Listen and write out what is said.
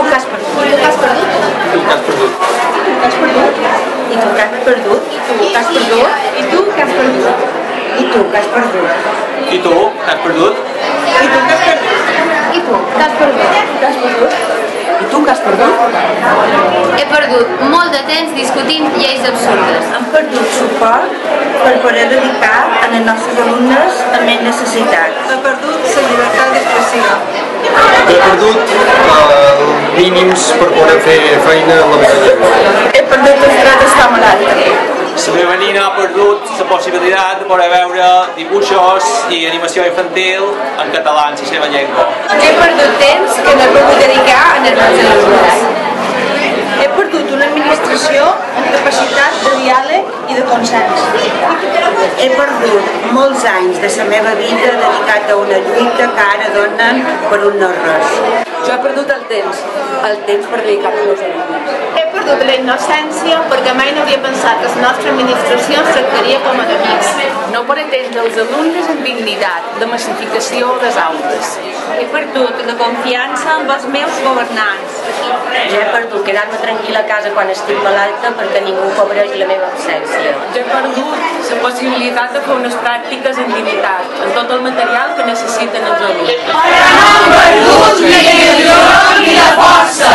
què has perdut? I tu què has perdut? Tu què has perdut? Has perdut? I tu què has perdut? I tu què has perdut? I tu què has perdut? I tu què has perdut? I tu què has perdut? I tu què has perdut? I tu què has perdut? Què has perdut? I tu què has perdut? He perdut molt de temps discutint lleis absurdes. Hem perdut suport per poder dedicar a les nostres alumnes amb més necessitats. He perdut la llibertat d'expressió. He perdut mínims per poder fer feina a la meva llengua. He perdut els drets d'estar malalt. La meva nina ha perdut la possibilitat de poder veure dibuixos i animació infantil en català, en la seva llengua. He perdut temps que no he pogut dedicar a les meves alumnes. He perdut una administració amb capacitat de diàleg i de consens. He perdut molts anys de la meva vida dedicat a una lluita que ara donen per un no res. Jo he perdut el temps per dedicar als meus alumnes. He perdut la innocència perquè mai no havia pensat que la nostra administració ens tractaria com a amics. No per atendre els alumnes amb dignitat, la massificació dels aules. He perdut la confiança amb els meus governants. Jo he perdut quedar-me tranquil·la a casa quan estic malalta perquè ningú cobreix la meva absència. Jo he perdut la possibilitat de fer unes pràctiques en dignitat, amb tot el material que necessiten els alumnes. Ara no hem perdut ni la il·lusió ni la força.